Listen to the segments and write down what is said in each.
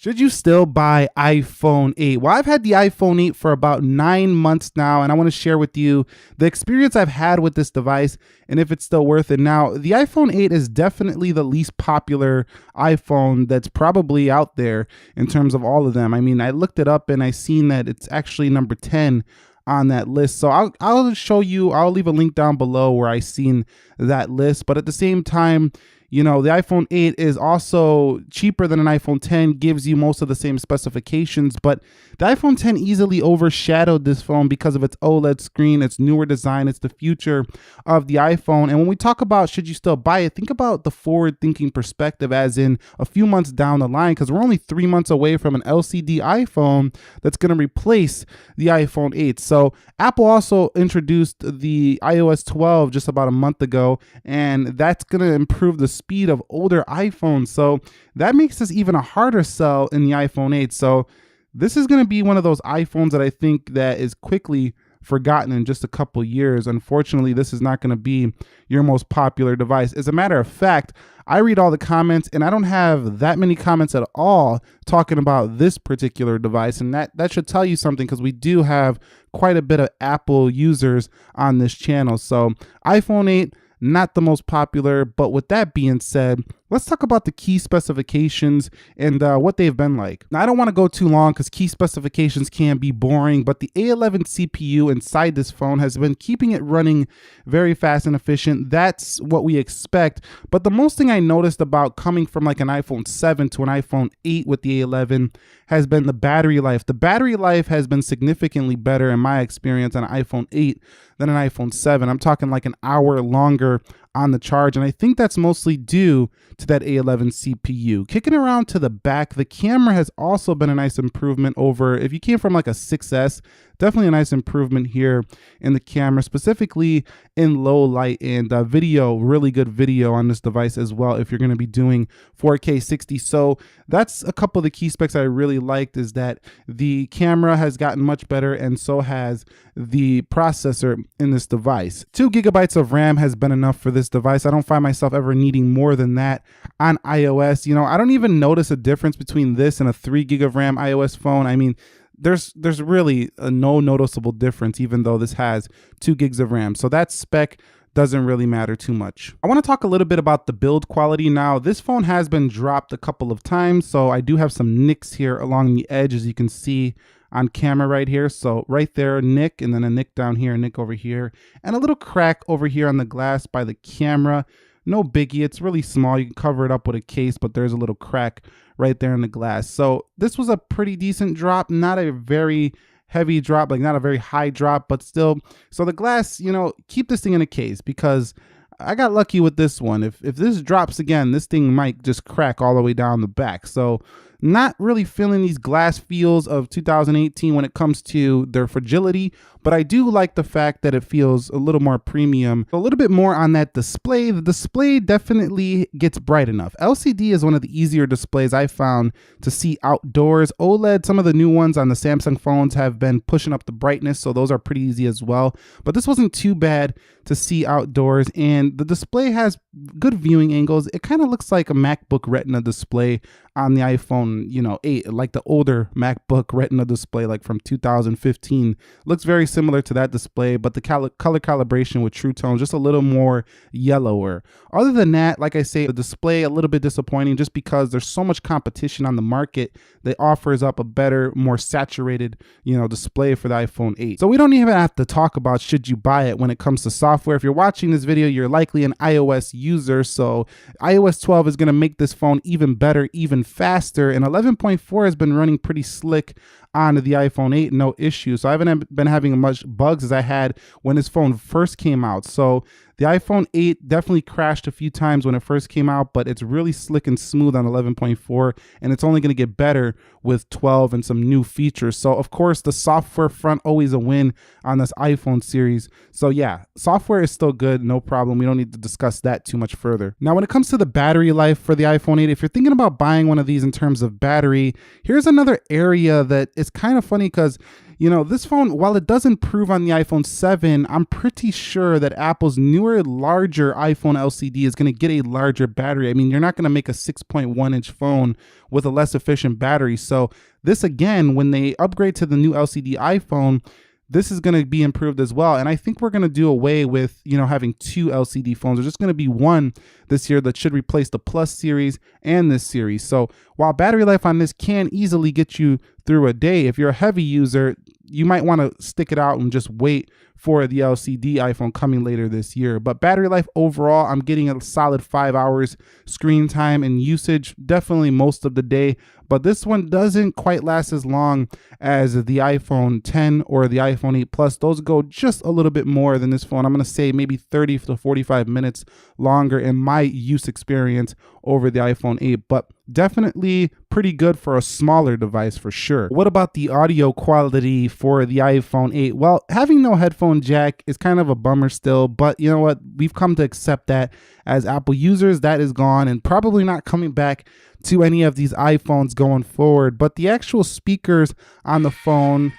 Should you still buy iPhone 8? Well, I've had the iPhone 8 for about 9 months now, and I want to share with you the experience I've had with this device and if it's still worth it. Now, the iPhone 8 is definitely the least popular iPhone that's probably out there in terms of all of them. I mean, I looked it up and I seen that it's actually number 10 on that list. So I'll show you, I'll leave a link down below where I seen that list. But at the same time, you know, the iPhone 8 is also cheaper than an iPhone 10, gives you most of the same specifications, but the iPhone 10 easily overshadowed this phone because of its OLED screen, its newer design, it's the future of the iPhone. And when we talk about should you still buy it, think about the forward-thinking perspective as in a few months down the line, because we're only 3 months away from an LCD iPhone that's going to replace the iPhone 8. So Apple also introduced the iOS 12 just about a month ago, and that's going to improve the speed of older iPhones. So that makes this even a harder sell in the iPhone 8. So this is going to be one of those iPhones that I think that is quickly forgotten in just a couple years. Unfortunately, this is not going to be your most popular device. As a matter of fact, I read all the comments and I don't have that many comments at all talking about this particular device. And that should tell you something, because we do have quite a bit of Apple users on this channel. So iPhone 8, not the most popular, but with that being said, let's talk about the key specifications and what they've been like. Now, I don't want to go too long because key specifications can be boring, but the A11 CPU inside this phone has been keeping it running very fast and efficient. That's what we expect. But the most thing I noticed about coming from like an iPhone 7 to an iPhone 8 with the A11 has been the battery life. The battery life has been significantly better in my experience on an iPhone 8 than an iPhone 7. I'm talking like an hour longer on the charge, and I think that's mostly due to that A11 CPU. Kicking around to the back, the camera has also been a nice improvement over, if you came from like a 6S, definitely a nice improvement here in the camera, specifically in low light, and video, really good video on this device as well if you're going to be doing 4K 60. So that's a couple of the key specs I really liked, is that the camera has gotten much better and so has the processor in this device. 2 GB of RAM has been enough for this device. I don't find myself ever needing more than that on iOS. You know, I don't even notice a difference between this and a 3 GB of RAM iOS phone. I mean, there's really no noticeable difference, even though this has 2 gigs of RAM. So that spec doesn't really matter too much. I want to talk a little bit about the build quality. Now, this phone has been dropped a couple of times, so I do have some nicks here along the edge, as you can see on camera right here. So right there, nick, and then a nick down here, a nick over here, and a little crack over here on the glass by the camera. No biggie, it's really small. You can cover it up with a case, but there's a little crack right there in the glass. So this was a pretty decent drop, not a very heavy drop, like not a very high drop, but still. So the glass, you know, keep this thing in a case, because I got lucky with this one. If this drops again, this thing might just crack all the way down the back. So not really feeling these glass feels of 2018 when it comes to their fragility, but I do like the fact that it feels a little more premium. A little bit more on that display. The display definitely gets bright enough. LCD is one of the easier displays I found to see outdoors. OLED, some of the new ones on the Samsung phones have been pushing up the brightness, so those are pretty easy as well. But this wasn't too bad to see outdoors, and the display has good viewing angles. It kind of looks like a MacBook Retina display on the iPhone, you know, 8, like the older MacBook Retina display, like from 2015. Looks very similar to that display, but the color calibration with True Tone just a little more yellower. Other than that, like I say, the display a little bit disappointing, just because there's so much competition on the market that offers up a better, more saturated, you know, display for the iPhone 8. So we don't even have to talk about should you buy it when it comes to software. If you're watching this video, you're likely an iOS user, so iOS 12 is going to make this phone even better, even faster, and 11.4 has been running pretty slick on the iPhone 8, no issue. So I haven't been having as much bugs as I had when this phone first came out. So the iPhone 8 definitely crashed a few times when it first came out, but it's really slick and smooth on 11.4, and it's only going to get better with 12 and some new features. So of course, the software front, always a win on this iPhone series. So yeah, software is still good, no problem. We don't need to discuss that too much further. Now, when it comes to the battery life for the iPhone 8, if you're thinking about buying one of these in terms of battery, here's another area that is kind of funny, because This phone, while it does improve on the iPhone 7, I'm pretty sure that Apple's newer, larger iPhone LCD is going to get a larger battery. I mean, you're not going to make a 6.1-inch phone with a less efficient battery. So this, again, when they upgrade to the new LCD iPhone, this is going to be improved as well. And I think we're going to do away with, having two LCD phones. There's just going to be one this year that should replace the Plus series and this series. So while battery life on this can easily get you through a day, if you're a heavy user, you might want to stick it out and just wait for the LCD iPhone coming later this year. But battery life overall, I'm getting a solid 5 hours screen time and usage, definitely most of the day. But this one doesn't quite last as long as the iPhone 10 or the iPhone 8 Plus. Those go just a little bit more than this phone. I'm going to say maybe 30 to 45 minutes longer in my use experience over the iPhone 8, but definitely pretty good for a smaller device for sure. What about the audio quality for the iPhone 8? Well, having no headphone jack is kind of a bummer still, but you know what? We've come to accept that as Apple users. That is gone and probably not coming back to any of these iPhones going forward. But the actual speakers on the phone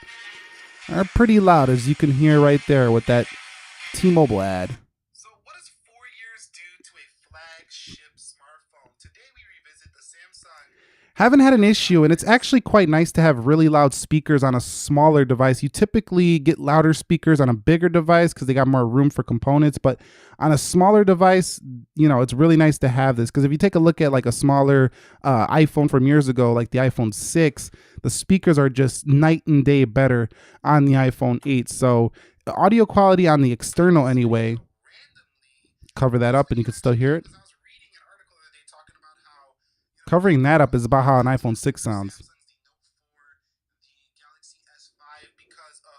are pretty loud, as you can hear right there with that T-Mobile ad. So what does 4 years do to a flagship smartphone? Today we revisit the Samsung. Haven't had an issue, and it's actually quite nice to have really loud speakers on a smaller device. You typically get louder speakers on a bigger device because they got more room for components, but on a smaller device, it's really nice to have this, because if you take a look at like a smaller iPhone from years ago, like the iPhone 6, the speakers are just night and day better on the iPhone 8. So the audio quality on the external anyway, cover that up and you can still hear it. Covering that up is about how an iPhone 6 sounds.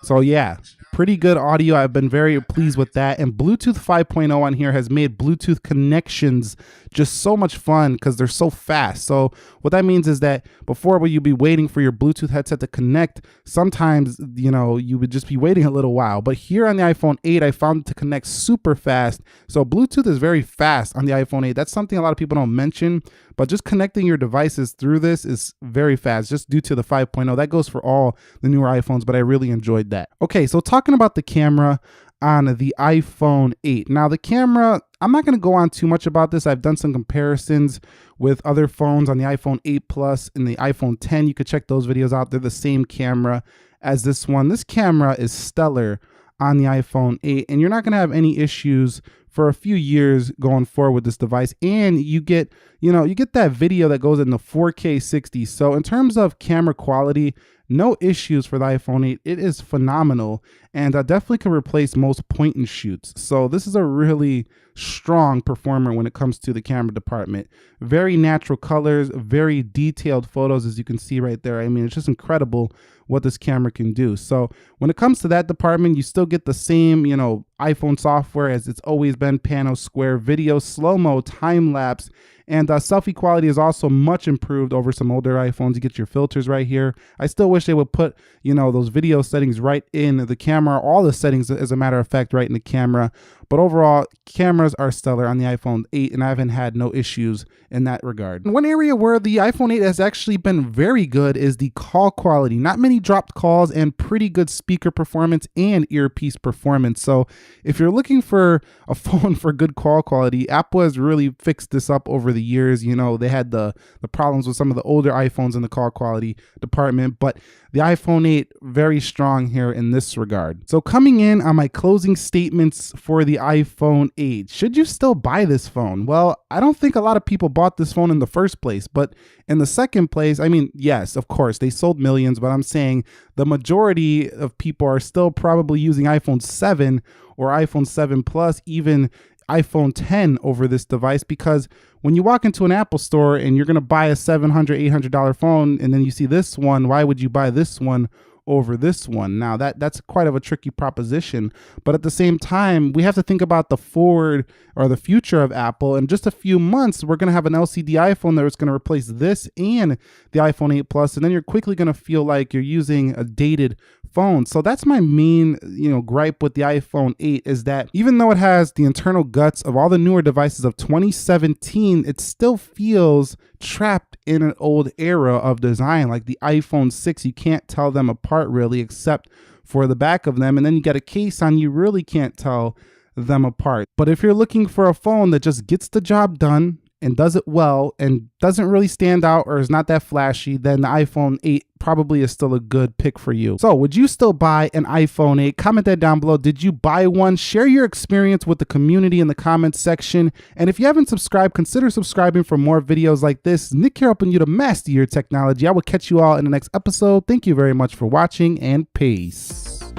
So yeah, pretty good audio. I've been very pleased with that. And Bluetooth 5.0 on here has made Bluetooth connections just so much fun because they're so fast. So what that means is that before, when you'd be waiting for your Bluetooth headset to connect, sometimes, you would just be waiting a little while. But here on the iPhone 8, I found it to connect super fast. So Bluetooth is very fast on the iPhone 8. That's something a lot of people don't mention, but just connecting your devices through this is very fast, just due to the 5.0. That goes for all the newer iPhones, but I really enjoyed that. Okay, so talking about the camera on the iPhone 8. Now the camera, I'm not going to go on too much about this. I've done some comparisons with other phones on the iPhone 8 Plus and the iPhone 10. You could check those videos out. They're the same camera as this one. This camera is stellar on the iPhone 8, and you're not going to have any issues for a few years going forward with this device. And you get that video that goes in the 4K 60. So in terms of camera quality, no issues for the iPhone 8. It is phenomenal, and definitely can replace most point and shoots. So this is a really strong performer when it comes to the camera department. Very natural colors, very detailed photos, as you can see right there. I mean, it's just incredible what this camera can do. So when it comes to that department, you still get the same, iPhone software as it's always been: pano, square, video, slow-mo, time-lapse, and selfie quality is also much improved over some older iPhones. You get your filters right here. I still wish they would put, those video settings right in the camera, all the settings, as a matter of fact, right in the camera. But overall, cameras are stellar on the iPhone 8, and I haven't had no issues in that regard. One area where the iPhone 8 has actually been very good is the call quality. Not many dropped calls, and pretty good speaker performance and earpiece performance. So if you're looking for a phone for good call quality, Apple has really fixed this up over the years. They had the problems with some of the older iPhones in the call quality department, but the iPhone 8 very strong here in this regard. So coming in on my closing statements for the iPhone 8, should you still buy this phone? Well, I don't think a lot of people bought this phone in the first place, but in the second place, I mean, yes, of course, they sold millions, but I'm saying the majority of people are still probably using iPhone 7 or iPhone 7 Plus, even iPhone 10 over this device, because when you walk into an Apple store and you're going to buy a $700, $800 phone, and then you see this one, why would you buy this one over this one? Now that's quite of a tricky proposition, but at the same time, we have to think about the forward or the future of Apple. In just a few months, we're going to have an LCD iPhone that is going to replace this and the iPhone 8 Plus, and then you're quickly going to feel like you're using a dated phone. So that's my main, gripe with the iPhone 8 is that even though it has the internal guts of all the newer devices of 2017, it still feels trapped in an old era of design. Like the iPhone 6, you can't tell them apart really, except for the back of them. And then you get a case on, you really can't tell them apart. But if you're looking for a phone that just gets the job done and does it well and doesn't really stand out or is not that flashy, then the iPhone 8 probably is still a good pick for you. So would you still buy an iPhone 8? Comment that down below. Did you buy one? Share your experience with the community in the comments section. And if you haven't subscribed, consider subscribing for more videos like this. Nick here helping you to master your technology. I will catch you all in the next episode. Thank you very much for watching, and peace.